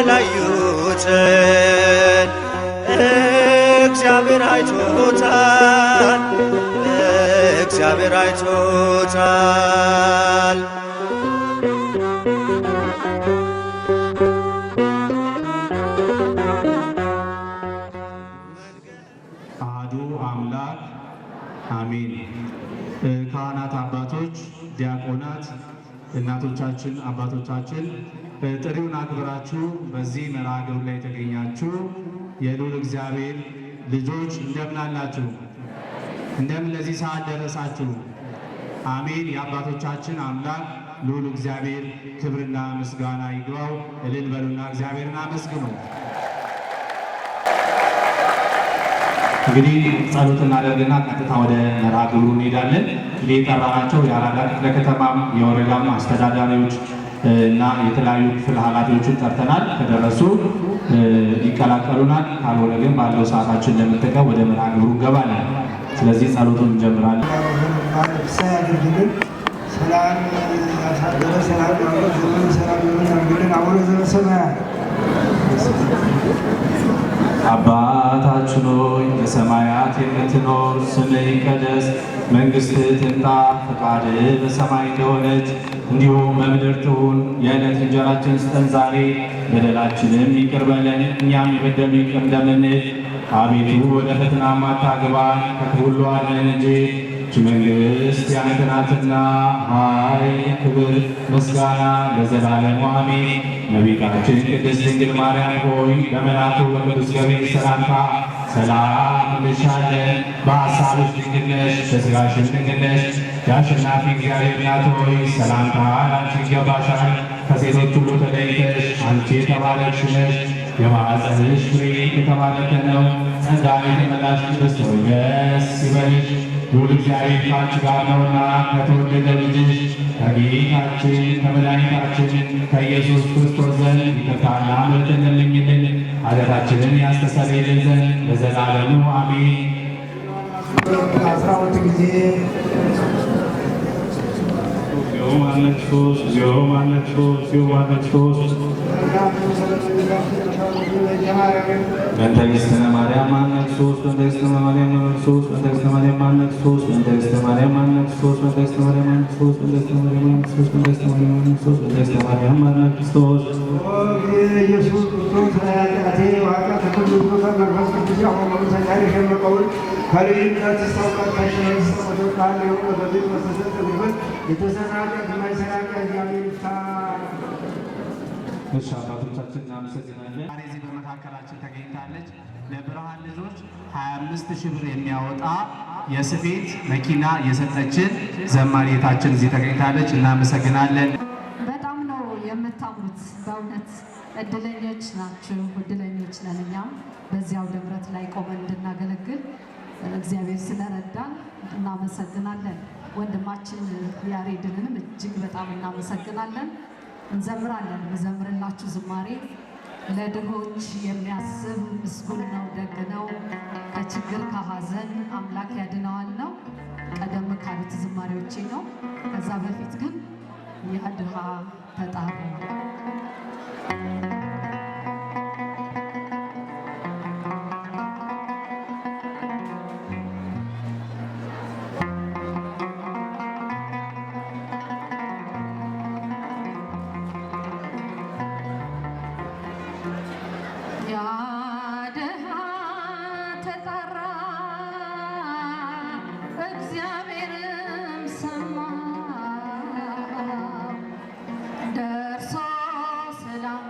ያላዩትን እግዚአብሔር አይቶታል፣ እግዚአብሔር አይቶታል። አሐዱ አምላክ አሜን። ካህናት አባቶች፣ ዲያቆናት፣ እናቶቻችን፣ አባቶቻችን ጥሪውን አክብራችሁ በዚህ መርሃ ግብር ላይ የተገኛችሁ የልዑል እግዚአብሔር ልጆች እንደምን አላችሁ? እንደምን ለዚህ ሰዓት ደረሳችሁ? አሜን። የአባቶቻችን አምላክ ልዑል እግዚአብሔር ክብርና ምስጋና ይግባው። እልል በሉና እግዚአብሔርን አመስግኑ። እንግዲህ ጸሎት እናደርግና ቀጥታ ወደ መርሃ ግብሩ እንሄዳለን። እንግዲህ የጠራናቸው የአራዳ ክፍለ ከተማም የወረዳም አስተዳዳሪዎች እና የተለያዩ ክፍል ኃላፊዎችን ጠርተናል። ከደረሱ ይቀላቀሉናል። ካልሆነ ግን ባለው ሰዓታችን ለመጠቀም ወደ መርሃ ግብሩ እንገባለን። ስለዚህ ጸሎቱን እንጀምራለን። ሰላም ያሳደረ ሰላም ያውረድ ዘመን ሰላም ይሁን ያርግልን። አቡነ ዘበሰማያት አባታችን ሆይ በሰማያት የምትኖር ስምህ ይቀደስ፣ መንግሥትህ ትምጣ፣ ፈቃድህ በሰማይ እንደሆነች እንዲሁም በምድር ትሁን። የዕለት እንጀራችንን ስጠን ዛሬ፣ በደላችንም ይቅር በለን እኛም የበደሉንን ይቅር እንደምንል፣ አቤቱ ወደ ፈተና አታግባን ከክፉ ሁሉ አድነን እንጂ መንግሥት ያንተ ናትና፣ ኃይል፣ ክብር፣ ምስጋና ለዘላለሙ አሜን። እመቤታችን ቅድስት ድንግል ማርያም ሆይ በመልአኩ በቅዱስ ገብርኤል ሰላምታ ሰላም እንልሻለን። በሐሳብሽ ድንግል ነሽ፣ በሥጋሽም ድንግል ነሽ። የአሸናፊ እግዚአብሔር እናት ሆይ ሰላምታ ላንቺ ይገባሻል። ከሴቶች ሁሉ ተለይተሽ አንቺ የተባረክሽ ነሽ፣ የማኅፀንሽ ፍሬ የተባረከ ነው። ጸጋን የተመላሽ ቅድስት ሆይ ደስ ይበልሽ፣ ልዑል እግዚአብሔር ከአንቺ ጋር ነውና ከተወደደ ልጅሽ ከጌታችን ከመድኃኒታችን ከኢየሱስ ክርስቶስ ዘንድ ይቅርታና ምሕረትን ለምኝልን ኃጢአታችንን ያስተሰርይልን ዘንድ ለዘላለሙ አሜን። 12 ጊዜ በእንተ እግዝእትነ ማርያም ማነክሱስ በእንተ እግዝእትነ ማርያም ማነክሱስ በእንተ እግዝእትነ ማርያም ማነክሱስ በእንተ እግዝእትነ ማርያም ማነክሱስ በእንተ እግዝእትነ ማርያም ማነክሱስ በእንተ እግዝእትነ ማርያም ማነክሱስ በእንተ እግዝእትነ ማርያም ማነክሱስ በእንተ እግዝእትነ ማርያም ማነክሱስ ኢየሱስ ክርስቶስ ኃጢአቴ ወኃጢአተ ኩሉ መንፈስ ቅዱስ ያሆነው ሰጋሪ ሸመቀውን ከልዩነት ሰውቀት ተሸነስ ወደቃል የሆነ በቤት መሰሰት ግበት የተሰናቀ የማይሰራ እግዚአብሔር ይፍታ። እሺ አባቶቻችን እናመሰግናለን። ዛሬ እዚህ በመካከላችን ተገኝታለች። ለብርሃን ልጆች 25,000 ብር የሚያወጣ የስፌት መኪና የሰጠችን ዘማሪታችን እዚህ ተገኝታለች። እናመሰግናለን። በጣም ነው የምታምሩት። በእውነት እድለኞች ናችሁ፣ እድለኞች ነን። እኛም በዚያው ደብረት ላይ ቆመን እንድናገለግል እግዚአብሔር ስለረዳን እናመሰግናለን። ወንድማችን ያሬድንም እጅግ በጣም እናመሰግናለን። እንዘምራለን። መዘምርላችሁ ዝማሬ ለድሆች የሚያስብ ምስጉን ነው፣ ደግ ነው፣ ከችግር ከሐዘን አምላክ ያድነዋል ነው። ቀደም ካሉት ዝማሬዎቼ ነው። ከዛ በፊት ግን የድሃ ተጣሪ እግዚአብሔርም ሰማ ደርሶ ሰላም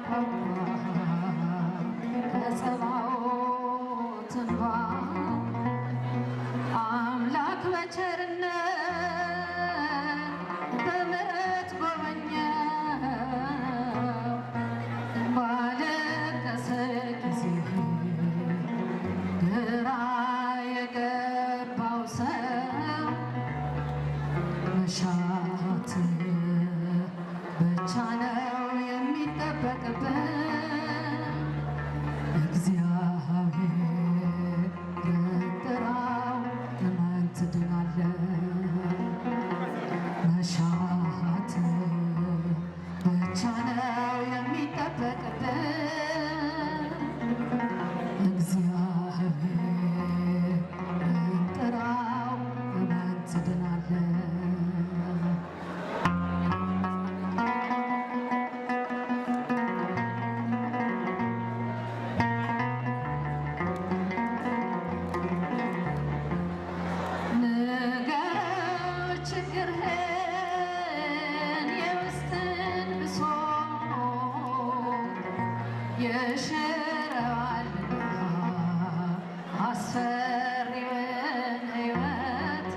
ይሽረዋልና አስፈሪውን ሕይወት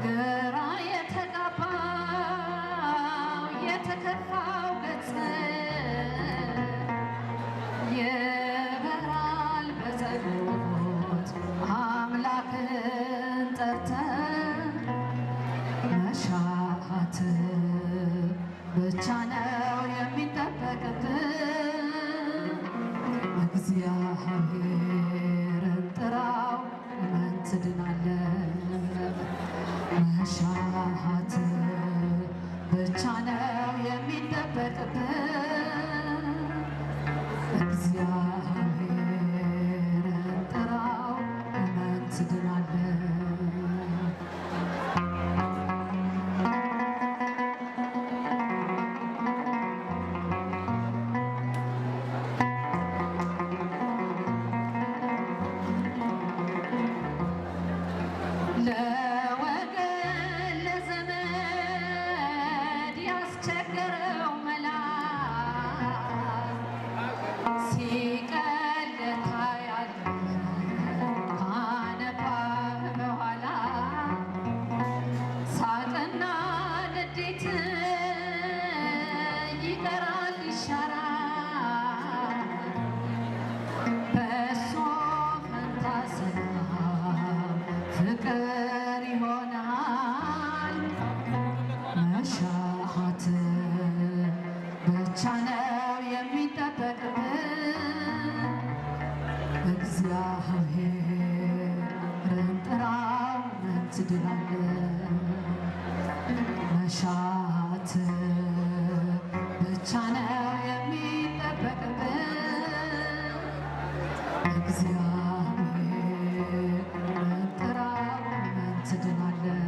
ግራ የተጋባው የተከፋው ገጽ ይበራል በጸሎት አምላክን ጠርተን መሻት ብቻ ነው የሚጠበቅብን። እግዚአብሔርን ጥራው እመን ትድናለህ። መሻት ብቻ ነው የሚጠበቅብን። እግዚአብሔርን ጥራው እመን ትድናለህ። ለወገን ለዘመድ ያስቸገረው መላ ሲቀል ታያለህ ካነባ በኋላ ሳቅና ንዴት ይቀራል ይሻራል በእሱ ፈንታ ሰላም ፍቅር ይሆናል። መሻት ብቻ ነው የሚጠበቅብን። እግዚአብሔርን ጥራው እመን ትድናለህ። መሻት ብቻ ነው የሚጠበቅብን። እግዚአብሔርን ጥራው እመን ትድናለህ።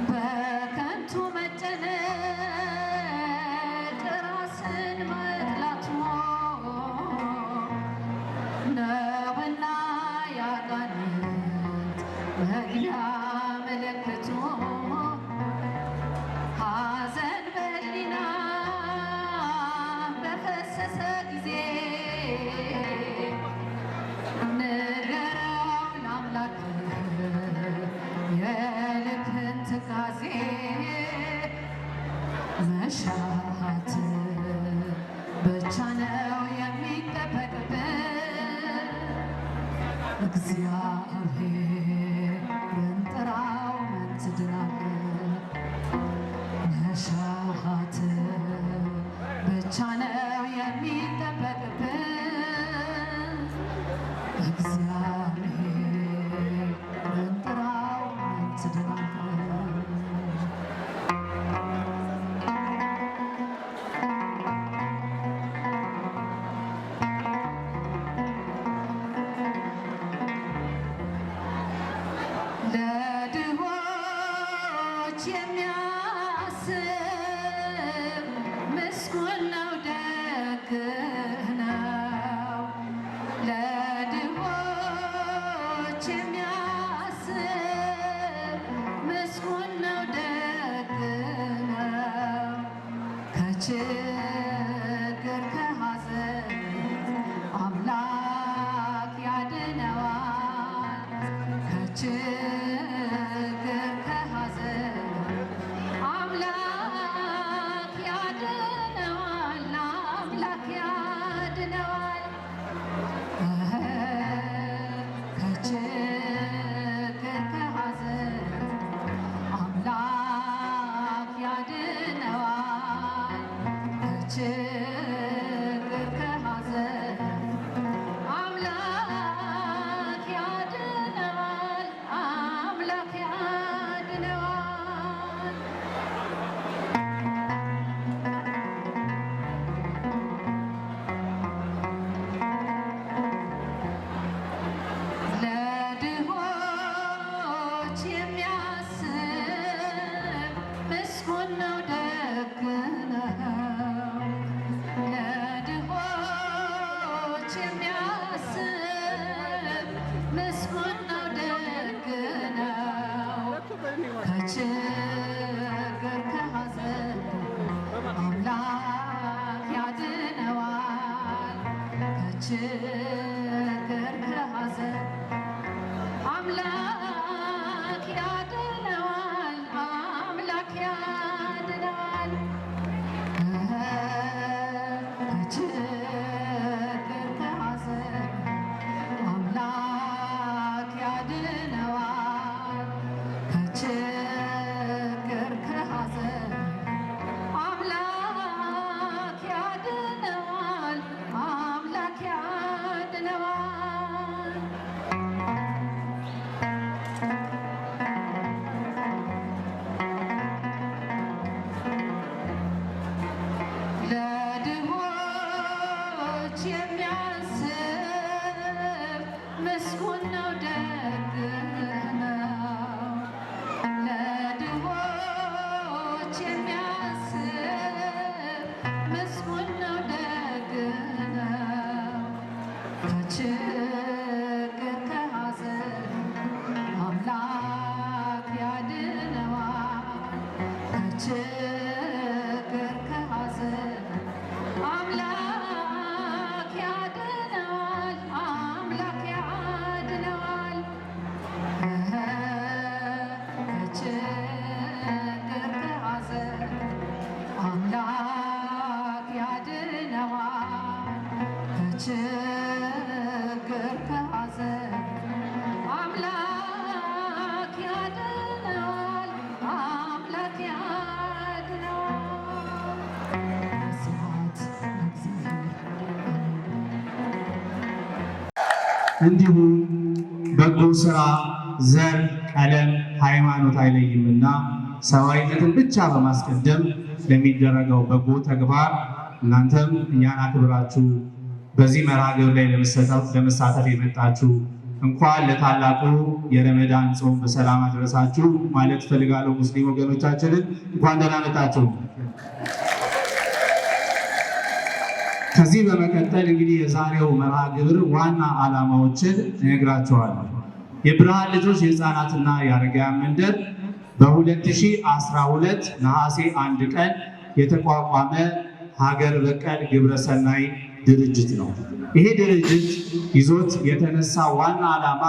በከንቱ መጨነቅ ራስን መጥላት ነውና ያጋንንት መግቢያ ምልክቱ ሐዘን በሕሊና በፈሰሰ ጊዜ ንገረው ለአምላክ የልብህን ትካዜ። መሻት ብቻ ነው የሚጠበቅብን። እግዚአብሔርን ጥራው እመን ትድናለህ። መሻት ብቻ ነው የሚጠበቅብን። እግዚአብሔርን ጥራው እመን ትድናለህ። ለድሆች የሚያስብ ምስጉን ነው ደግ ነው። ለድሆች ከችግር ከሐዘን አምላክ ያድነዋል፣ አምላክ ያድነዋል። ከችግር ከሐዘን አምላክ ያድነዋል። ከችግር ከሐዘን አምላክ ያድነዋል፣ አምላክ ያድነዋል። ለድሆች የሚያስብ ምስጉን ነው፣ ደግ ነው። ለድሆች የሚያስብ ምስጉን ነው፣ ደግ ነው። ከችግር ከሐዘን አምላክ ያድነዋል። ከችግር ከሐዘን አምላክ ያድነዋል፣ አምላክ ያድነዋል። ከችግር ከሐዘን አምላክ ያድነዋል። ከችግር ከሐዘን አምላክ ያድነዋል፣ አምላክ ያድነዋል። ስብሐት ለእግዚአብሔር። እንዲሁም በጎ ስራ ዘር፣ ቀለም፣ ሃይማኖት አይለይምና ሰብአዊነትን ብቻ በማስቀደም ለሚደረገው በጎ ተግባር እናንተም እኛን አክብራችሁ በዚህ መርሃ ግብር ላይ ለመሳተፍ የመጣችሁ እንኳን ለታላቁ የረመዳን ጾም በሰላም አደረሳችሁ ማለት ፈልጋለሁ። ሙስሊም ወገኖቻችንን እንኳን ደህና መጣችሁ። ከዚህ በመቀጠል እንግዲህ የዛሬው መርሃ ግብር ዋና ዓላማዎችን እነግራችኋለሁ። የብርሃን ልጆች የህፃናትና የአረጋውያን መንደር በ2012 ነሐሴ 1 ቀን የተቋቋመ ሀገር በቀል ግብረሰናይ ድርጅት ነው። ይሄ ድርጅት ይዞት የተነሳ ዋና ዓላማ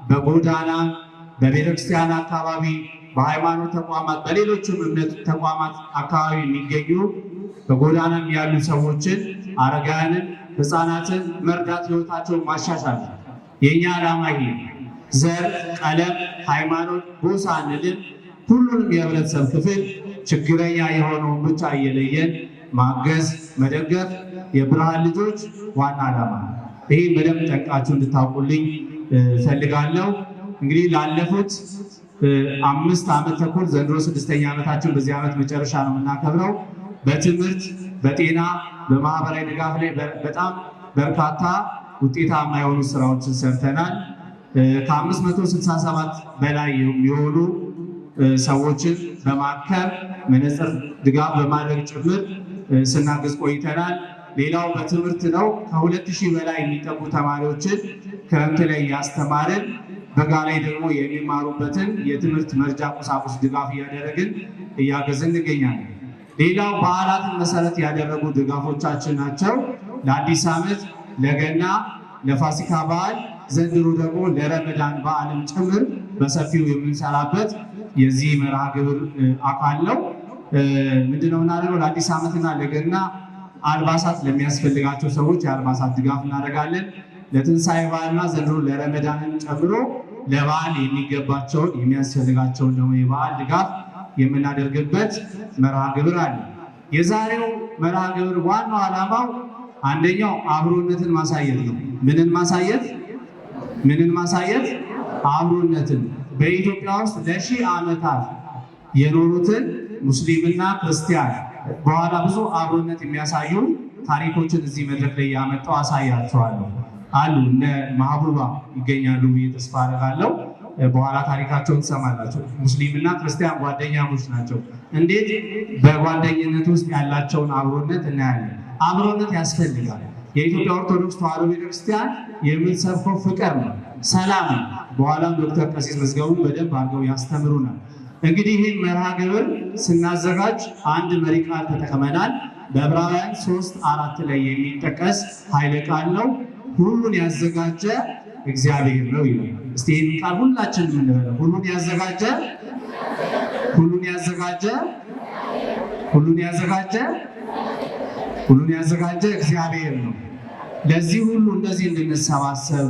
በጎዳና በቤተክርስቲያን አካባቢ፣ በሃይማኖት ተቋማት፣ በሌሎችም እምነት ተቋማት አካባቢ የሚገኙ በጎዳናም ያሉ ሰዎችን፣ አረጋውያንን፣ ህፃናትን መርዳት፣ ህይወታቸውን ማሻሻል የኛ ዓላማ ይሄ። ዘር፣ ቀለም፣ ሃይማኖት፣ ጎሳ አንልም። ሁሉንም የህብረተሰብ ክፍል ችግረኛ የሆነውን ብቻ እየለየን ማገዝ፣ መደገፍ የብርሃን ልጆች ዋና ዓላማ ነው። ይህ በደንብ ጠንቃችሁ እንድታውቁልኝ ፈልጋለሁ። እንግዲህ ላለፉት 5 ዓመት ተኩል ዘንድሮ 6ኛ ዓመታችን በዚህ ዓመት መጨረሻ ነው የምናከብረው። በትምህርት፣ በጤና፣ በማህበራዊ ድጋፍ ላይ በጣም በርካታ ውጤታማ የሆኑ ስራዎችን ሰርተናል። ከ567 በላይ የሚሆኑ ሰዎችን በማከም መነጽር ድጋፍ በማድረግ ጭምር ስናግዝ ቆይተናል። ሌላው በትምህርት ነው። ከ2000 በላይ የሚጠጉ ተማሪዎችን ክረምት ላይ ያስተማርን፣ በጋ ላይ ደግሞ የሚማሩበትን የትምህርት መርጃ ቁሳቁስ ድጋፍ እያደረግን እያገዝን እንገኛለን። ሌላው በዓላትን መሰረት ያደረጉ ድጋፎቻችን ናቸው። ለአዲስ ዓመት፣ ለገና፣ ለፋሲካ በዓል፣ ዘንድሮ ደግሞ ለረመዳን በዓልም ጭምር በሰፊው የምንሰራበት የዚህ መርሃ ግብር አካል ነው። ምንድነው እናደርገው? ለአዲስ ዓመትና ለገና አልባሳት ለሚያስፈልጋቸው ሰዎች የአልባሳት ድጋፍ እናደርጋለን። ለትንሣኤ በዓልና ዘንድሮ ለረመዳንን ጨምሮ ለበዓል የሚገባቸውን የሚያስፈልጋቸውን ደግሞ የበዓል ድጋፍ የምናደርግበት መርሃ ግብር አለ። የዛሬው መርሃ ግብር ዋናው ዓላማው አንደኛው አብሮነትን ማሳየት ነው። ምንን ማሳየት? አብሮነትን። በኢትዮጵያ ውስጥ ለሺህ ዓመታት የኖሩትን ሙስሊምና ክርስቲያን በኋላ ብዙ አብሮነት የሚያሳዩ ታሪኮችን እዚህ መድረክ ላይ ያመጣው አሳያቸዋለሁ አሉ። እነ ማህቡባ ይገኛሉ ብዬ ተስፋ አደርጋለሁ። በኋላ ታሪካቸውን ትሰማላቸው። ሙስሊምና ክርስቲያን ጓደኛሞች ናቸው። እንዴት በጓደኝነት ውስጥ ያላቸውን አብሮነት እናያለን። አብሮነት ያስፈልጋል። የኢትዮጵያ ኦርቶዶክስ ተዋሕዶ ቤተክርስቲያን የምትሰብከው ፍቅር ነው፣ ሰላም ነው። በኋላም ዶክተር ቀሲስ መዝገቡ በደንብ አድርገው ያስተምሩናል። እንግዲህ ይህን መርሃ ግብር ስናዘጋጅ አንድ መሪ ቃል ተጠቅመናል። በዕብራውያን 3:4 ላይ የሚጠቀስ ኃይለ ቃል ነው። ሁሉን ያዘጋጀ እግዚአብሔር ነው ይላል። እስቲ ይህን ቃል ሁላችንም እንበለው። ሁሉን ያዘጋጀ ሁሉን ያዘጋጀ ሁሉን ያዘጋጀ ሁሉን ያዘጋጀ እግዚአብሔር ነው። ለዚህ ሁሉ እንደዚህ እንድንሰባሰብ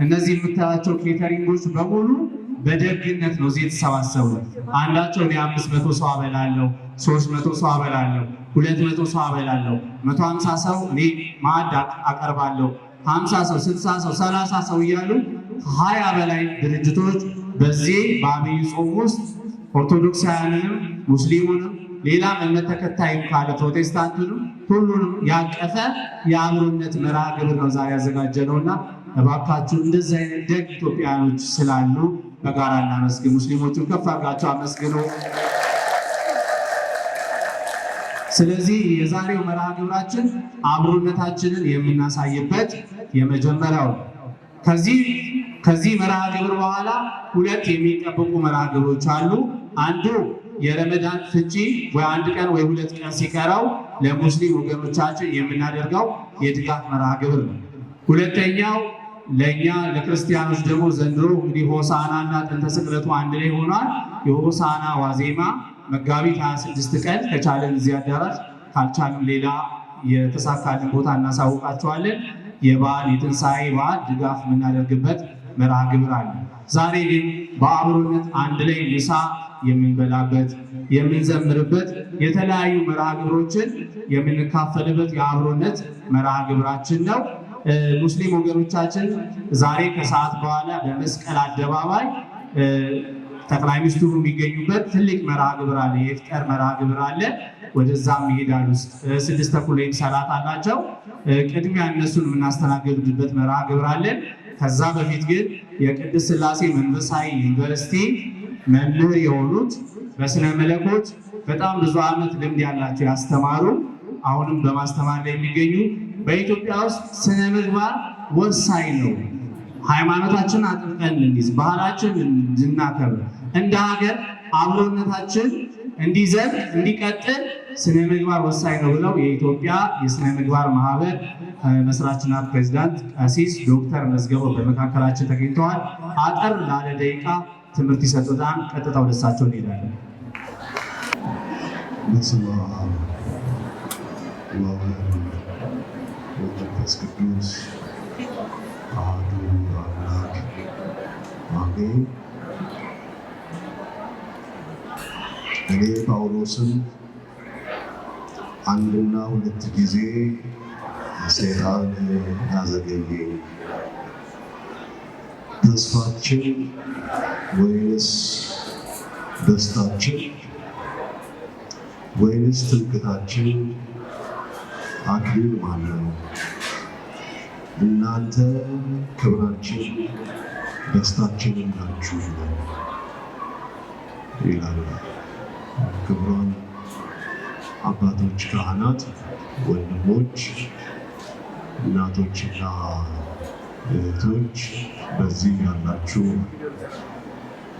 እነዚህ የምታያቸው ኬተሪንጎች በሙሉ በደግነት ነው እዚህ የተሰባሰቡ። አንዳቸው እኔ 500 ሰው አበላለሁ፣ 300 ሰው አበላለሁ፣ 200 ሰው አበላለሁ፣ 150 ሰው እኔ ማዕድ አቀርባለሁ፣ 50 ሰው፣ 60 ሰው፣ 30 ሰው እያሉ 20 በላይ ድርጅቶች በዚህ በአብይ ጾም ውስጥ ኦርቶዶክሳውያንንም ሙስሊሙንም ሌላም እምነት ተከታይም ካለ ፕሮቴስታንቱንም ሁሉንም ያቀፈ የአብሮነት መርሃ ግብር ነው ዛሬ ያዘጋጀ ነውና እባካችሁ እንደዚህ አይነት ደግ ኢትዮጵያውያኖች ስላሉ በጋራ እናመስግን። ሙስሊሞቹን ከፍ አድርጋችሁ አመስግኑ። ስለዚህ የዛሬው መርሃ ግብራችን አብሮነታችንን የምናሳይበት የመጀመሪያው። ከዚህ መርሃ ግብር በኋላ ሁለት የሚጠበቁ መርሃ ግብሮች አሉ። አንዱ የረመዳን ፍቺ ወይ አንድ ቀን ወይ 2 ቀን ሲቀረው ለሙስሊም ወገኖቻችን የምናደርገው የድጋፍ መርሃ ግብር ነው። ሁለተኛው ለእኛ ለክርስቲያኖች ደግሞ ዘንድሮ እንግዲህ ሆሳዕና እና ጥንተ ስቅለቱ አንድ ላይ ሆኗል። የሆሳዕና ዋዜማ መጋቢት 26 ቀን ከቻለን እዚህ አዳራሽ ካልቻለን ሌላ የተሳካልን ቦታ እናሳውቃቸዋለን። የበዓል የትንሣኤ በዓል ድጋፍ የምናደርግበት መርሃ ግብር አለ። ዛሬ ግን በአብሮነት አንድ ላይ ምሳ የምንበላበት የምንዘምርበት የተለያዩ መርሃ ግብሮችን የምንካፈልበት የአብሮነት መርሃ ግብራችን ነው። ሙስሊም ወገኖቻችን ዛሬ ከሰዓት በኋላ በመስቀል አደባባይ ጠቅላይ ሚኒስትሩ የሚገኙበት ትልቅ መርሃ ግብር አለ። የኢፍጣር መርሃ ግብር አለ። ወደዛም ይሄዳሉ። 6 ተኩል ላይ ሰላት አላቸው። ቅድሚያ እነሱን የምናስተናግድበት መርሃ ግብር አለ። ከዛ በፊት ግን የቅድስት ሥላሴ መንፈሳዊ ዩኒቨርሲቲ መምህር የሆኑት በስነ መለኮት በጣም ብዙ ዓመት ልምድ ያላቸው ያስተማሩ አሁንም በማስተማር ላይ የሚገኙ በኢትዮጵያ ውስጥ ስነ ምግባር ወሳኝ ነው። ሃይማኖታችን አጥብቀን እንይዝ፣ ባህላችን እንድናከብር፣ እንደ ሀገር አብሮነታችን እንዲዘልቅ እንዲቀጥል ስነ ምግባር ወሳኝ ነው ብለው የኢትዮጵያ የስነ ምግባር ማህበር መስራችና ፕሬዚዳንት ቀሲስ ዶክተር መዝገበው በመካከላችን ተገኝተዋል። አጠር ላለ ደቂቃ ትምህርት ይሰጡታል። ቀጥታ ወደ እሳቸው እንሄዳለን። በስመ አብ ወወልድ ወመንፈስ ቅዱስ አሐዱ አምላክ አሜን። እኔ ጳውሎስን አንድና 2 ጊዜ ሰይጣን ያዘገየኝ፣ ተስፋችን ወይንስ ደስታችን ወይንስ ትምክህታችን? አክሊል ማን ነው? እናንተ ክብራችን ደስታችንም ናችሁ ይላል። ክቡራን አባቶች፣ ካህናት፣ ወንድሞች፣ እናቶችና እህቶች፣ በዚህ ያላችሁ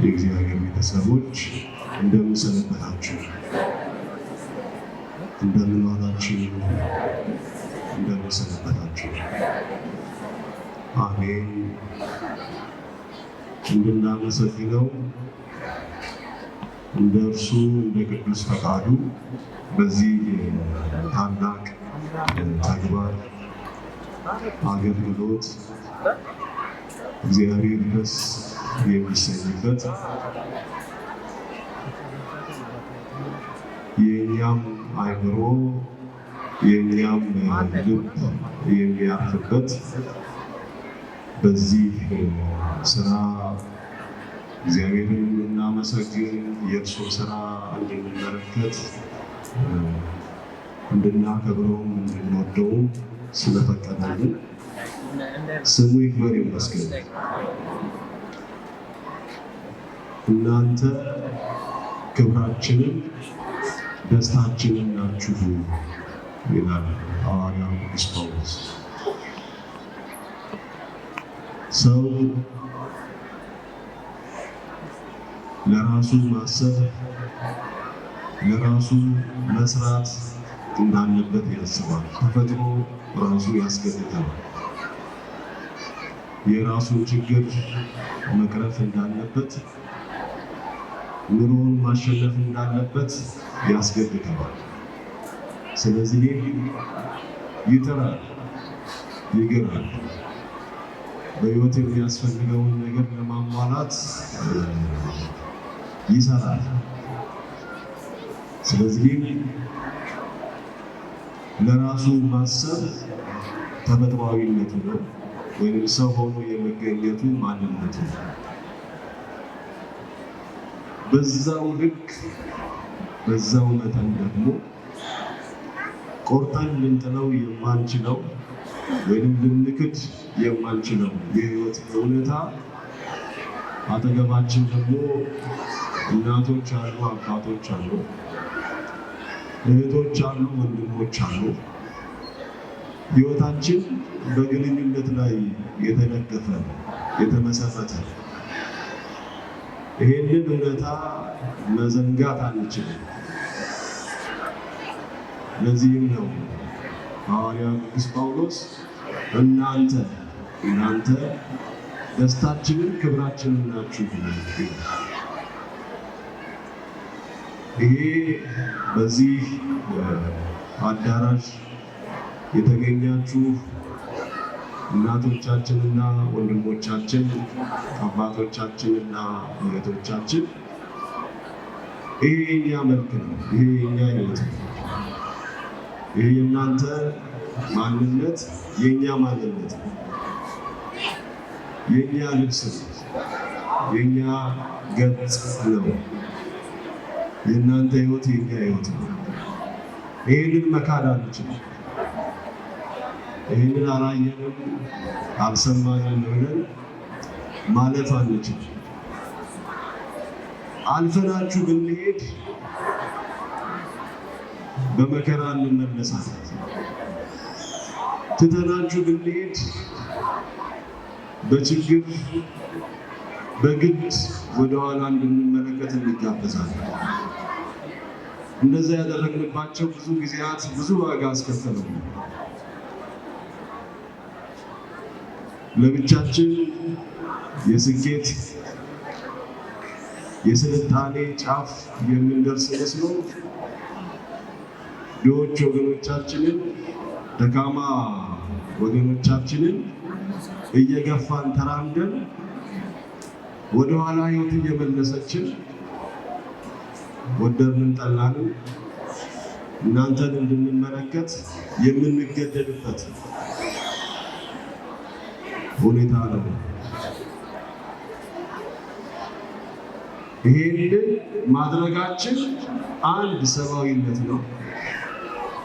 የእግዚአብሔር ቤተሰቦች እንደምን ሰነበታችሁ? እንደምን ዋላችሁ? እንደምን ሰነበታችሁ? አሜን። እንድናመሰግነው እንደ እርሱ እንደ ቅዱስ ፈቃዱ በዚህ ታላቅ ተግባር አገልግሎት እግዚአብሔር ደስ የሚሰኝበት የእኛም አይምሮ የእኛም ልብ የሚያርፍበት በዚህ ስራ እግዚአብሔርን እንድናመሰግን የእርሱ ስራ እንድንመለከት እንድናከብረውም እንድንወደውም ስለፈቀደልን ስሙ ይክበር ይመስገን። እናንተ ክብራችንን ደስታችንን ናችሁ ይላል ሐዋርያው ቅዱስ ጳውሎስ። ሰው ለራሱ ማሰብ፣ ለራሱ መስራት፣ እንዳለበት ያስባል። ተፈጥሮ ራሱ ያስገድዳል። የራሱን ችግር መቅረፍ እንዳለበት፣ ኑሮውን ማሸነፍ እንዳለበት ያስገድደዋል። ስለዚህ ይጥራል፣ ይግራል። በሕይወት የሚያስፈልገውን ነገር ለማሟላት ይሰራል። ስለዚህ ለራሱ ማሰብ ተፈጥሯዊነቱ ነው፣ ወይም ሰው ሆኖ የመገኘቱ ማንነቱ ነው። በዛው ልክ በዛው መጠን ደግሞ ቆርጠን ልንጥለው የማንችለው ወይም ልንክድ የማንችለው የሕይወት እውነታ አጠገባችን ደግሞ እናቶች አሉ፣ አባቶች አሉ፣ እህቶች አሉ፣ ወንድሞች አሉ። ሕይወታችን በግንኙነት ላይ የተደገፈ የተመሰረተ። ይሄንን እውነታ መዘንጋት አንችልም። ለዚህም ነው ሐዋርያው ቅዱስ ጳውሎስ እናንተ ደስታችንን ክብራችንን ናችሁ ይላል። ይሄ በዚህ አዳራሽ የተገኛችሁ እናቶቻችንና ወንድሞቻችን፣ አባቶቻችንና እህቶቻችን ይሄ የኛ መልክ ነው። ይሄ የኛ ሕይወት ነው። ይሄ የእናንተ ማንነት የኛ ማንነት ነው። የኛ ልብስ ነው። የኛ ገጽ ነው። የእናንተ ሕይወት የኛ ሕይወት ነው። ይህንን መካድ አንችልም። ይህንን አላየንም አልሰማንም ብለን ማለፍ አንችልም። አልፈናችሁ ብንሄድ በመከራ እንመለሳለን። ትተናችሁ ብንሄድ በችግር በግድ ወደኋላ እንድንመለከት እንጋበዛለን። እንደዛ ያደረግንባቸው ብዙ ጊዜያት ብዙ ዋጋ አስከፈሉ። ለብቻችን የስኬት የስልጣኔ ጫፍ የምንደርስ መስሎ ድሆች ወገኖቻችንን፣ ደካማ ወገኖቻችንን እየገፋን ተራምደን ወደኋላ ሕይወት እየመለሰችን ወደድንም ጠላንም እናንተን እንድንመለከት የምንገደድበት ሁኔታ ነው። ይሄንን ማድረጋችን አንድ ሰብአዊነት ነው።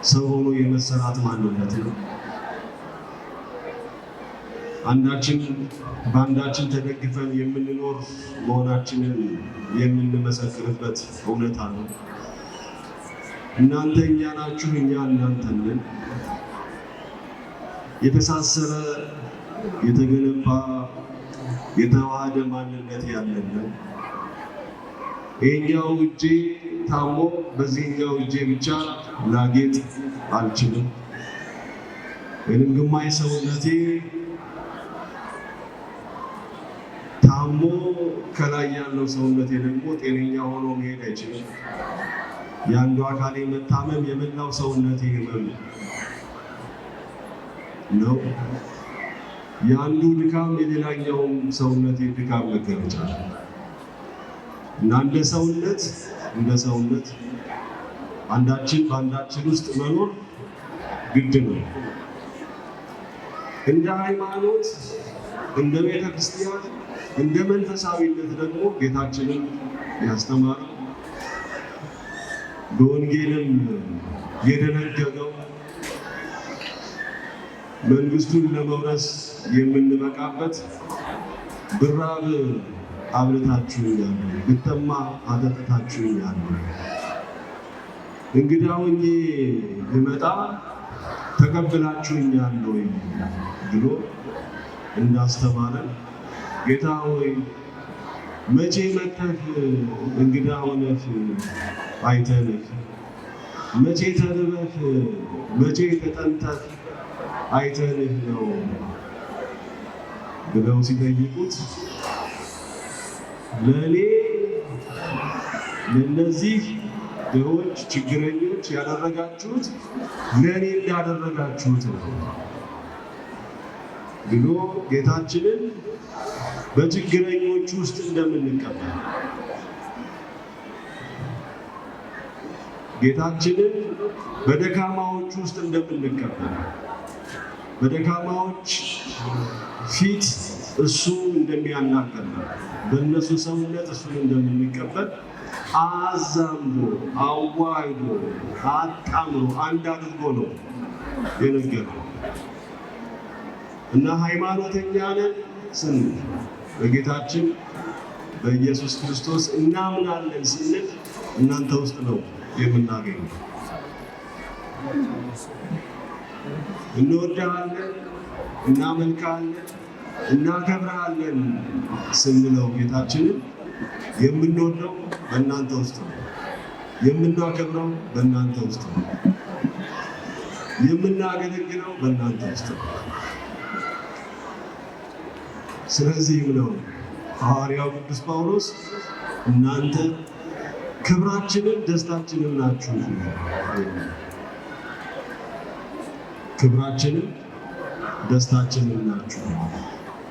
ሰው ሆኖ የመሰራት ማንነት ነው። አንዳችን በአንዳችን ተደግፈን የምንኖር መሆናችንን የምንመሰክርበት እውነታ ነው። እናንተ እኛ ናችሁ፣ እኛ እናንተን ነን። የተሳሰረ የተገነባ የተዋሃደ ማንነት ያለን ነን። ይሄኛው እጄ ታሞ በዚህኛው እጄ ብቻ ላጌጥ አልችልም። ወይም ግማሽ ሰውነቴ ታሞ ከላይ ያለው ሰውነቴ ደግሞ ጤነኛ ሆኖ መሄድ አይችልም። የአንዱ አካሌ መታመም የመላው ሰውነቴ ህመም ነው። የአንዱ ድካም የሌላኛውም ሰውነቴ ድካም መገለጫ ነው እና እንደ ሰውነት አንዳችን በአንዳችን ውስጥ መኖር ግድ ነው። እንደ ሃይማኖት፣ እንደ ቤተ ክርስቲያን፣ እንደ መንፈሳዊነት ደግሞ ጌታችንን ያስተማረው በወንጌልም የደነገገው መንግስቱን ለመውረስ የምንበቃበት ብራብ አብልታችሁኛል፣ ብጠማ አጠጥታችሁኛል፣ እንግዳ ሆኜ ብመጣ ተቀብላችሁኛል ወይ ብሎ እንዳስተማረን ጌታ ሆይ መቼ መጥተህ እንግዳ ሆነህ አይተንህ መቼ ተርበህ መቼ ተጠምተህ አይተንህ ነው ብለው ሲጠይቁት ለእኔ ለእነዚህ ድሆች ችግረኞች ያደረጋችሁት ለእኔ እንዳደረጋችሁት ነው ብሎ ጌታችንን በችግረኞች ውስጥ እንደምንቀበል ጌታችንን በደካማዎች ውስጥ እንደምንቀበል በደካማዎች ፊት እሱ እንደሚያናገር በእነሱ ሰውነት እሱን እንደምንቀበል አዛምዶ አዋህዶ አጣምሮ አንድ አድርጎ ነው የነገረው። እና ሃይማኖተኛ ነን ስንል በጌታችን በኢየሱስ ክርስቶስ እናምናለን ስንል እናንተ ውስጥ ነው የምናገኘው። እንወድሃለን፣ እናመልካለን፣ እናከብርሃለን ስንለው ጌታችንን የምንወደው በእናንተ ውስጥ ነው፣ የምናከብረው በእናንተ ውስጥ ነው፣ የምናገለግለው በእናንተ ውስጥ ነው። ስለዚህም ነው ሐዋርያው ቅዱስ ጳውሎስ እናንተ ክብራችንን ደስታችንን ናችሁ፣ ክብራችንን ደስታችንን ናችሁ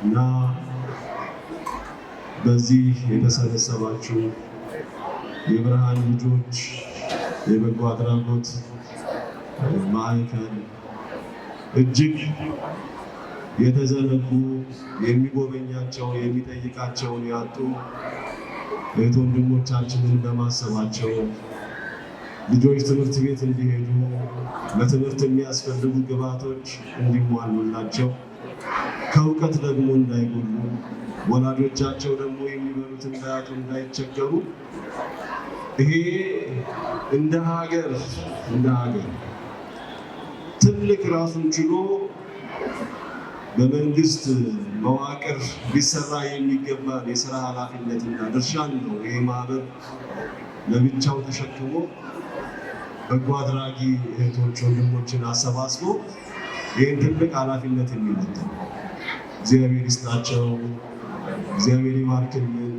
እና በዚህ የተሰበሰባችሁ የብርሃን ልጆች የበጎ አድራጎት ማዕከል እጅግ የተዘነጉ የሚጎበኛቸውን የሚጠይቃቸውን ያጡ እህት ወንድሞቻችንን በማሰባቸው ልጆች ትምህርት ቤት እንዲሄዱ ለትምህርት የሚያስፈልጉ ግብዓቶች እንዲሟሉላቸው ከእውቀት ደግሞ እንዳይጎሉ ወላጆቻቸው ደግሞ የሚበሉት እንዳያጡ እንዳይቸገሩ ይሄ እንደ ሀገር ትልቅ ራሱን ችሎ በመንግስት መዋቅር ሊሰራ የሚገባን የሥራ ኃላፊነትና ድርሻን ነው ይሄ ማህበር ለብቻው ተሸክሞ በጎ አድራጊ እህቶች ወንድሞችን አሰባስቦ ይህን ትልቅ ኃላፊነት የሚወጣ እግዚአብሔር ይስጣቸው፣ እግዚአብሔር ይባርክልን፣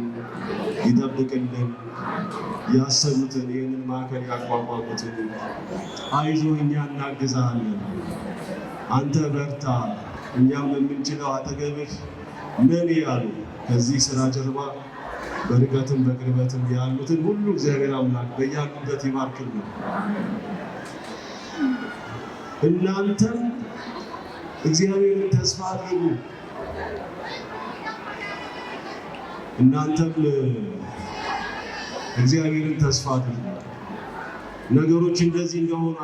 ይጠብቅልን። ያሰቡትን ይህንን ማዕከል ያቋቋሙትን አይዞህ እኛ እናግዛለን፣ አንተ በርታ፣ እኛም የምንችለው አጠገብህ ነን ያሉ ከዚህ ስራ ጀርባ በርቀትም በቅርበትም ያሉትን ሁሉ እግዚአብሔር አምላክ በያሉበት ይባርክልን። እናንተም እግዚአብሔርን ተስፋ አድርጉ። እናንተም እግዚአብሔርን ተስፋ አድርጉ። ነገሮች እንደዚህ እንደሆኑ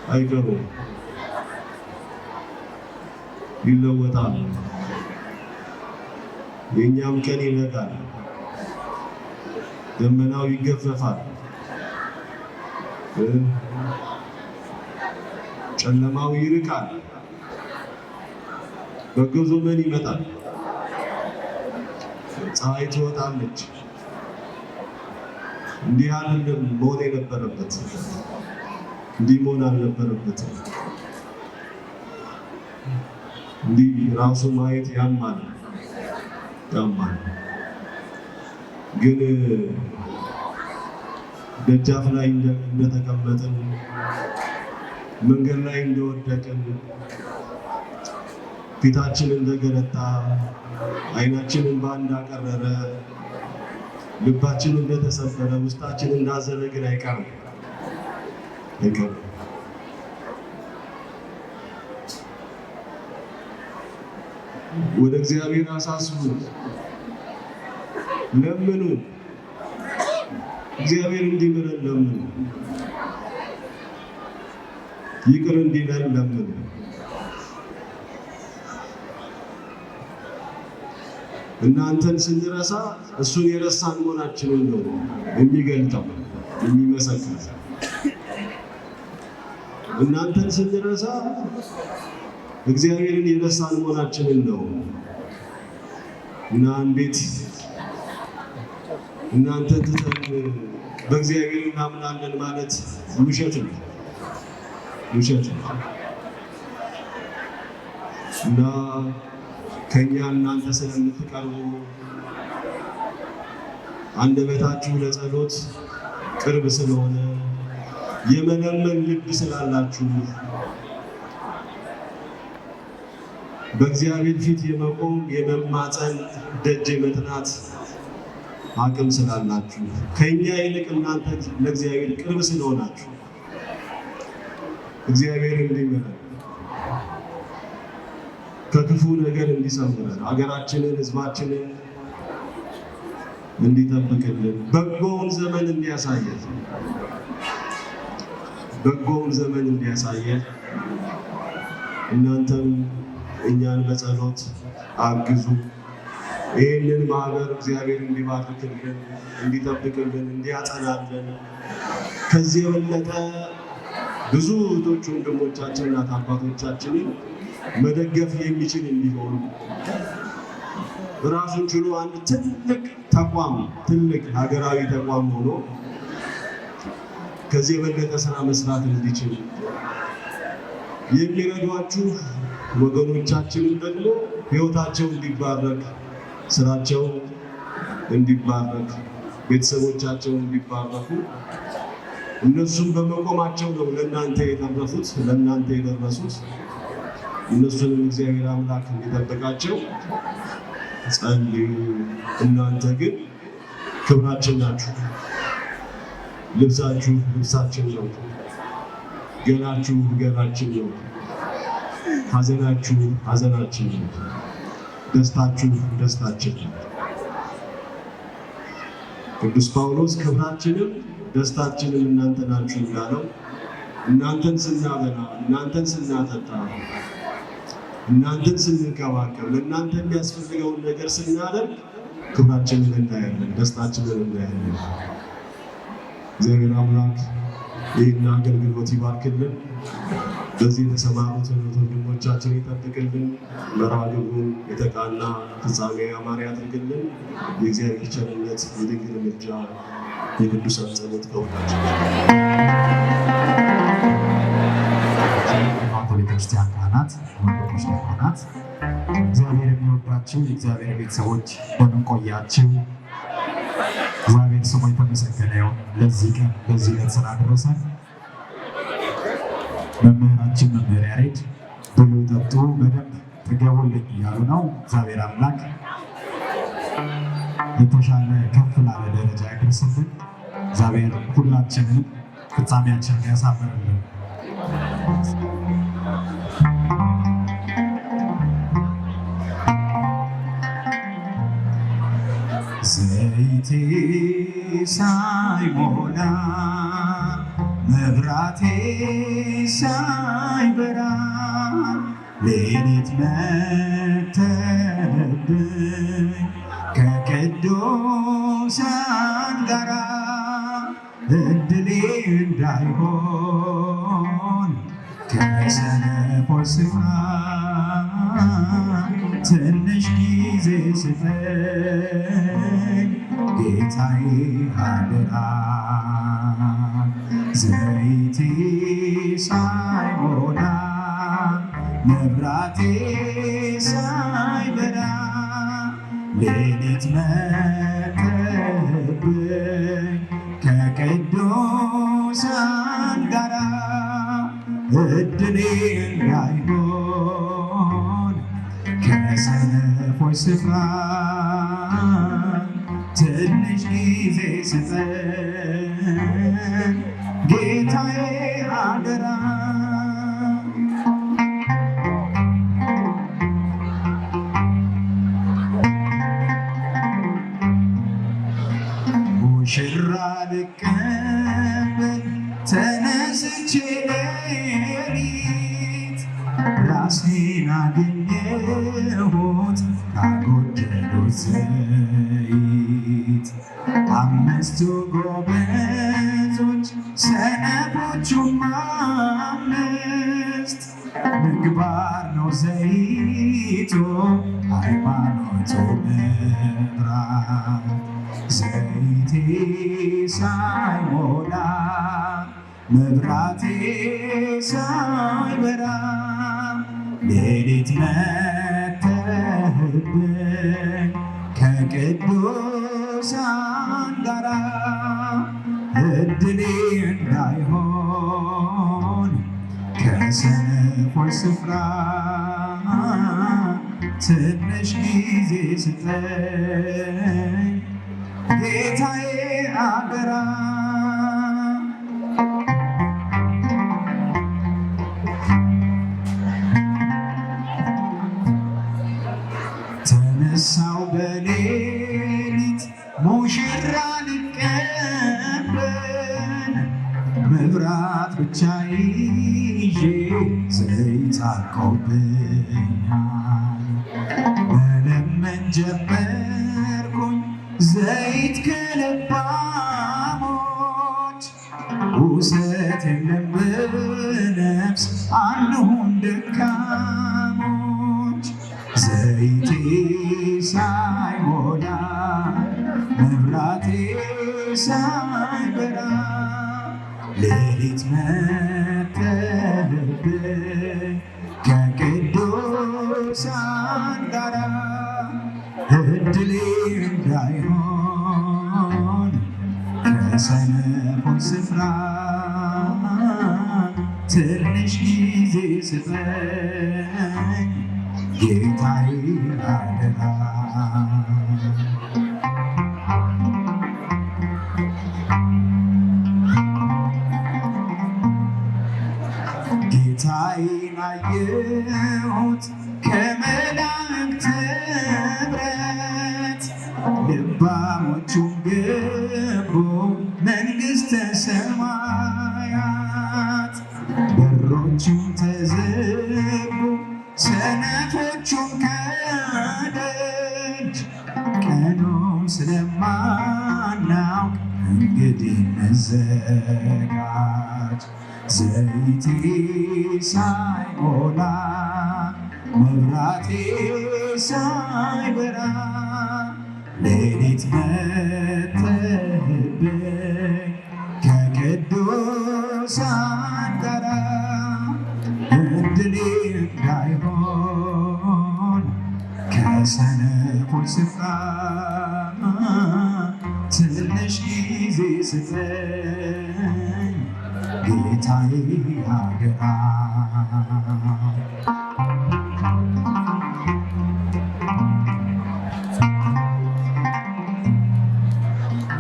አይቀሩም፣ ይለወጣል። የእኛም ቀን ይነጋል፣ ደመናው ይገፈፋል፣ ጨለማው ይርቃል፣ በጎ ዘመን ይመጣል፣ ፀሐይ ትወጣለች። እንዲህ አይደለም መሆን የነበረበት፣ እንዲህ መሆን አልነበረበትም። እንዲህ ራሱ ማየት ያማል። ግን ደጃፍ ላይ እንደተቀመጥን መንገድ ላይ እንደወደቅን ፊታችን እንደገለጣ ዓይናችንን እንዳቀረረ ልባችን እንደተሰበረ ውስጣችን እንዳዘነ ግን አይቀርም። ወደ እግዚአብሔር አሳስቡ፣ ለምኑ፣ እግዚአብሔር እንዲምረን ለምኑ፣ ይቅር እንዲለን ለምኑ። እናንተን ስንረሳ እሱን የረሳን መሆናችንን ነው የሚገልጠው የሚመሰክር። እናንተን ስንረሳ እግዚአብሔርን የረሳን መሆናችንን ነው እና እንዴት እናንተ ትተን በእግዚአብሔር እናምናለን ማለት ውሸት ነው እና ከኛ እናንተ ስለምትቀርቡ አንደበታችሁ ለጸሎት ቅርብ ስለሆነ የመለመን ልብ ስላላችሁ በእግዚአብሔር ፊት የመቆም የመማፀን ደጅ የመጥናት አቅም ስላላችሁ ከኛ ይልቅ እናንተ ለእግዚአብሔር ቅርብ ስለሆናችሁ እግዚአብሔር እንዲመረን ከክፉ ነገር እንዲሰውረን ሀገራችንን ሕዝባችንን እንዲጠብቅልን በጎውን ዘመን እንዲያሳየን እናንተም እኛን በጸሎት አግዙ። ይህንን ማህበር እግዚአብሔር እንዲባርክልን፣ እንዲጠብቅልን፣ እንዲያጸናልን ከዚህ የበለጠ ብዙ እህቶች ወንድሞቻችንና አባቶቻችንን መደገፍ የሚችል እንዲሆን ራሱን ችሎ አንድ ትልቅ ሀገራዊ ተቋም ሆኖ ከዚህ የበለጠ ስራ መስራት እንዲችል የሚረዷችሁ ወገኖቻችንን ደግሞ ህይወታቸው እንዲባረክ፣ ስራቸው እንዲባረክ፣ ቤተሰቦቻቸው እንዲባረኩ እነሱም በመቆማቸው ነው ለእናንተ የደረሱት። እነሱንም እግዚአብሔር አምላክ እንዲጠብቃቸው ጸልዩ። እናንተ ግን ክብራችን ናችሁ። ልብሳችሁ ልብሳችን ነው። ገላችሁ ገላችን ነው። ሐዘናችሁ ሐዘናችን ነው። ደስታችሁ ደስታችን ነው። ቅዱስ ጳውሎስ ክብራችንም ደስታችንም እናንተ ናችሁ እንዳለው እናንተን ስናበላ፣ እናንተን ስናጠጣ፣ እናንተን ስንንከባከብ፣ ለእናንተ የሚያስፈልገውን ነገር ስናደርግ ክብራችንን እናያለን፣ ደስታችንን እናያለን። እግዚአብሔር አምላክ ይህን አገልግሎት ይባርክልን። በዚህ የተሰማሩትን ወንድሞቻችን ይጠብቅልን። መርሃ ግብሩን የተቃና ፍጻሜ ያማረ ያድርግልን። የእግዚአብሔር ቸርነት፣ የድንግል ምልጃ፣ የቅዱሳን ጸሎት ከሁላችን ቤተክርስቲያን ካህናት፣ ወንድሞች ዲያቆናት፣ እግዚአብሔር የሚወዳችሁ የእግዚአብሔር ቤተሰቦች እንደምን ቆያችሁ? እግዚአብሔር ስሙ የተመሰገነ ይሁን። ለዚህ ቀን ለዚህ ዕለት ስላደረሰን መምህራችን መምህር ያሬድ ብሉ ጠጡ በደንብ ጥገቡልኝ እያሉ ነው። እግዚአብሔር አምላክ የተሻለ ከፍ ላለ ደረጃ ያደርስልን። እግዚአብሔር ሁላችንን ፍጻሜያችንን ያሳምርልን። ዘይቴ ሳይሞላ መብራቴ ሳይበራ ሌሊት መተብኝ ከቅዱሳን ጋራ እድሌ እንዳይሆን ከሰነፎች ስፍራ ትንሽ ጊዜ ስጠኝ ጌታዬ አደራ። ዘይቴ ሳይሞላ መብራቴ ሳይበራ ሌሊት መጥተህብኝ ከቅዱሳን ጋራ እድሌ እንዳይሆን ከሰነፎች ስፍራ ትንሽ ጊዜ ስጠን ጌታዬ አደራ። ሙሽራ ልቀበል ተነስቼ ሌሊት ራሴን አገኘሁት ካጎደሉት ዘይት አምስቱ ጎበዞች ሰነፎቹም አምስት ምግባር ነው ዘይቱ ሃይማኖቱ መብራት ዘይቴ ሳይሞላ መብራቴ ሳይበራ ሌሊት መተህብኝ ከቅዱሳን ጋራ እድሌ እንዳይሆን ከሰነፎች ስፍራ ትንሽ ጊዜ ስጠኝ ጌታዬ አደራ። ተነሳው በሌሊት ሙሽራ ልቀበል መብራት ብቻ ይዤ ዘይት አልቆብኛል። መለመን ጀመርኩኝ ዘይት ከልባሞች ውሰት የለም በነፍስ አንሁን ደካሞች ዘይቴ ሳይሞላ መብራቴ ሳይበራ ሌሊት መተህብኝ ከቅዱሳን ጋራ እድሌ እንዳይሆን ከሰነፎች ስፍራ ትንሽ ጊዜ ስጠኝ ጌታዬ አደራ። ጌታዬን አየሁት ከመላእክት ኅብረት ልባሞቹም ገቡ መንግሥተ ሰማያት በሮቹም ተዘጉ ሰነፎቹም ከደጅ ቀኑን ስለማናውቅ እንግዲህ እንዘጋጅ ዘይቴ ሳይሞላ መብራቴ ሳይበራ ሌሊት መተህብኝ ከቅዱሳን ጋራ እድሌ እንዳይሆን ከሰነፎች ስፍራ ትንሽ ጊዜ ስጠኝ ጌታዬ አደራ።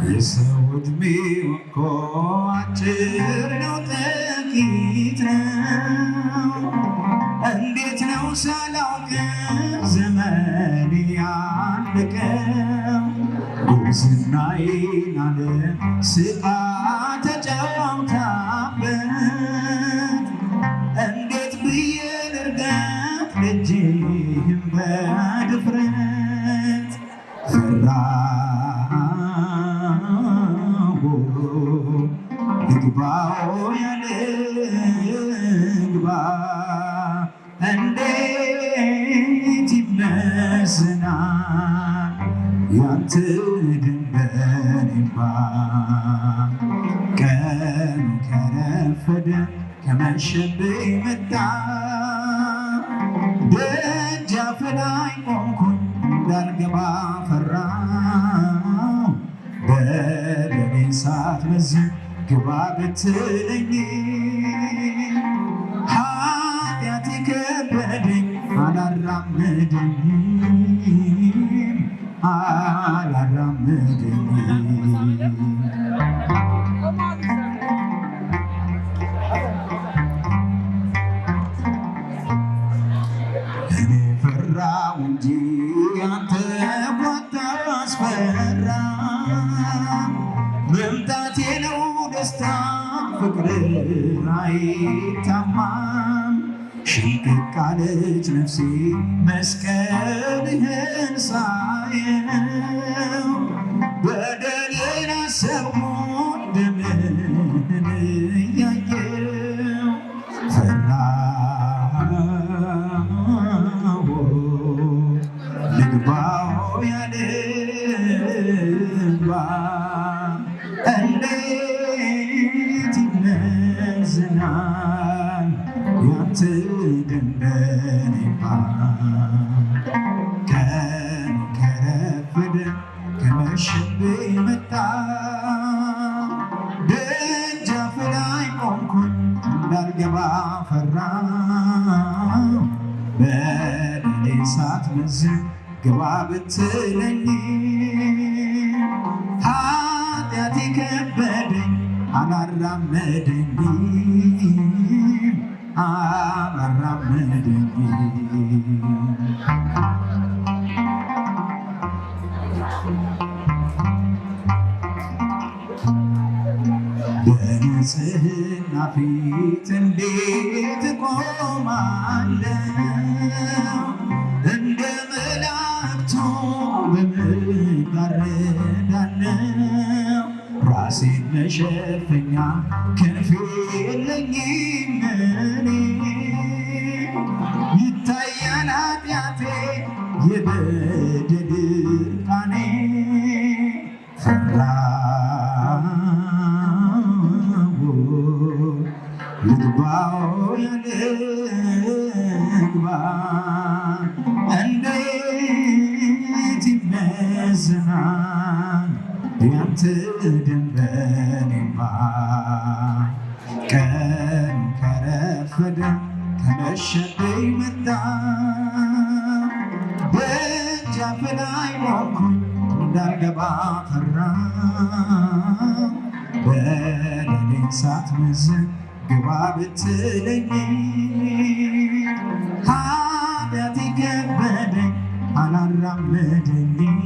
የሰው ዕድሜው እኮ አጭር ነው ጥቂት ነው። እንዴት ነው ሳላውቅ ዘመን ያለቀው? ጉብዝናዬን ዓለም ስቃ ተጫውታበት እንዴት ብዬ ልርገጥ ልጅህም በድፍረት ፈራሁ ልግባው ያለ ልግባ እንዴት ይመስናል ያንተ ድንበሬባ ቀኑ ከረፈደ ከመሸብኝ መጣ ደጃፍ ላይ ቆምኩኝ እንዳልገባ ፈራሁ በደሌን ሳትመዝን ግባ ብትለኝ ኃጢአቴ ከበደኝ አላራመደኝም እኔ ፈራሁ እንጂ አንተ ባታስፈራ መምጣቴ ነው ደስታ ፍቅር አይታማም ሽንቅቅ አለች ነፍሴ መስቀልህን ሳየው በደሌን አሰብኩኝ ደምህን እያየው ፈራሁ ልግባው ያለ ልግባ እንዴት ይመዝናል ያንተ ደንበኔባ ቀን ከረፈደ ከመሸብኝ መጣ ደጃፍ ላይ ቆምኩኝ እንዳልገባ ፈራሁ በደሌ ሳትመዝን ግባ ብትለኝ ኃጢአቴ ከበደኝ አላራመደኝም በንጽሕና ፊት እንዴት እቆማለሁ እንደ መላእክቱ በምን እጋረዳለሁ ራሴን መሸፈኛ ክንፍ የለኝም እኔ ይታያል ኃጢአቴ የበደል ዕርቃኔ ፈራሁ ልግባው ያለ ልግባ እንዴት ይመዝናል ያንተ ደንበኔባ ቀን ከረፈደ ከመሸብኝ መጣ ደጃፍ ላይ ቆምኩኝ እንዳልገባ ፈራሁ በደሌን ሳትመዝን ግባ ብትለኝ ኃጢአቴ ከበደኝ አላራመደኝም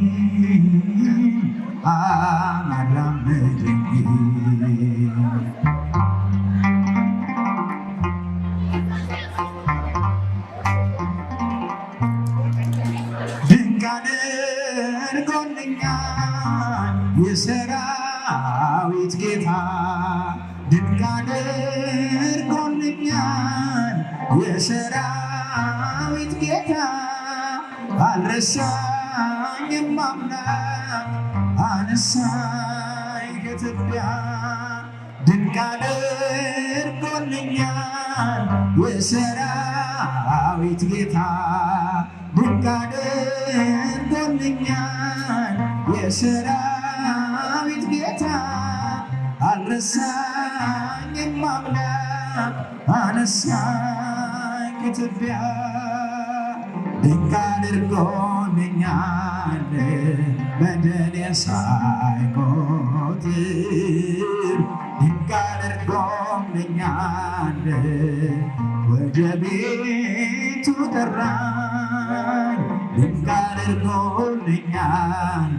ድንቅ አድርጎልኛል የሰራዊት ጌታ ድንቅ አድርጎልኛል የሰራዊት ጌታ አልረሳኝም አምላክ አነሳኝ ከትቢያ ድንቅ አድርጎልኛል የሰራዊት ጌታ ድንቅ አድርጎልኛል የሰራዊት ጌታ አልረሳኝም አምላክ አነሳኝ ከትቢያ ድንቅ አድርጎልኛል በደሌ ሳይቆጥር ድንቅ አድርጎልኛል ወደ ቤቱ ጠራኝ ድንቅ አድርጎልኛል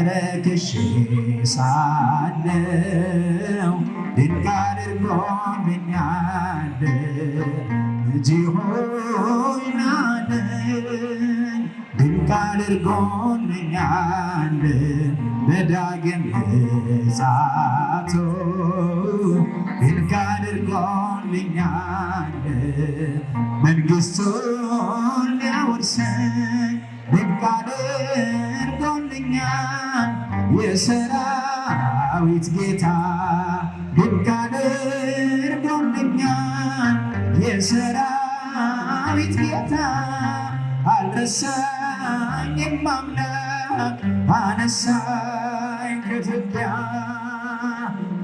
ረክሼ ሳለሁ ድንቅ አድርጎልኛል ልጄ ሆይ ናለኝ ድንቅ አድርጎልኛል በዳግም ምጽአቱ ድንቅ አድርጎልኛል መንግሥቱን ሊያወርሰኝ ድንቅ አድርጎልኛል የሰራዊት ጌታ ድንቅ አድርጎልኛል የሰራዊት ጌታ አልረሳኝም አምላክ አነሳኝ ከትቢያ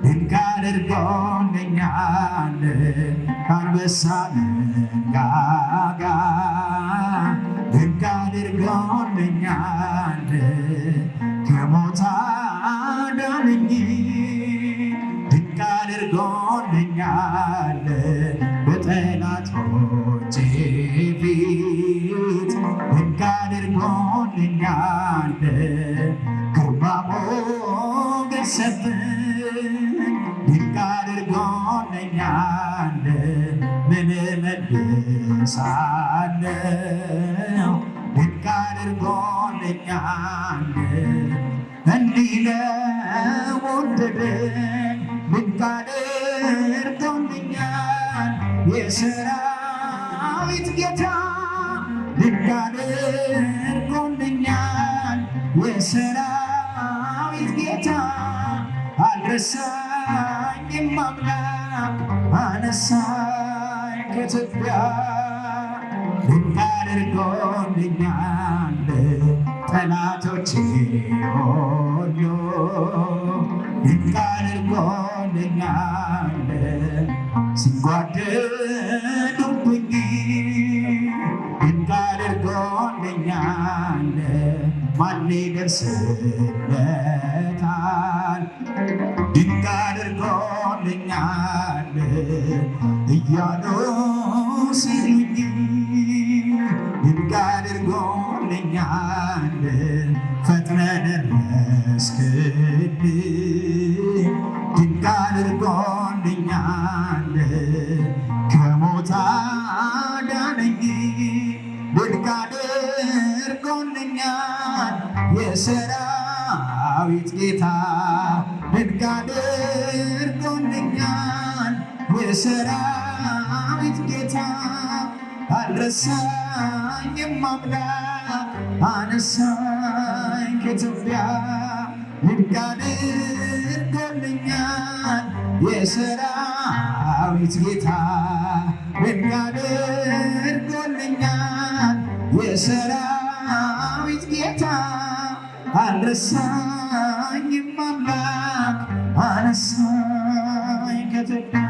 ድንቅ አድርጎልኛል ከአንበሳ መንጋጋ ድንቅ አድርጎልኛል ከሞት አዳነኝ ድንቅ አድርጎልኛል በጠላቶቼ ፊት ድንቅ አድርጎልኛል ግርማ ሞገስ ሰጠኝ ድንቅ አድርጎልኛል ምን እመልሳለሁ ድንቅ አድርጎልኛል እንዲህ ለወደደኝ ድንቅ አድርጎልኛል የሰራዊት ጌታ ድንቅ አድርጎልኛል የሰራዊት ጌታ አልረሳኝም አምላክ አነሳኝ ከትቢያ ድንቅ አድርጎልኛል ጠላቶቼ ሁሉ ድንቅ አድርጎልኛል ሲጓደዱብኝ ድንቅ አድርጎልኛል ማን ይደርስለታል ድንቅ አድርጎልኛል እያሉ ሲሉኝ ድንቅ አድርጎልኛል ፈጥነህ ደረስክልኝ ድንቅ አድርጎልኛል ከሞት አዳነኝ ድንቅ አድርጎልኛል የሰራዊት ጌታ ድንቅ አድርጎልኛል የሰራዊት ጌታ አልረሳኝም አምላክ አነሳኝ ከትቢያ ድንቅ አድርጎልኛል የሰራዊት ጌታ ድንቅ አድርጎልኛል የሰራዊት ጌታ አልረሳኝም አምላክ አነሳኝ ከትቢያ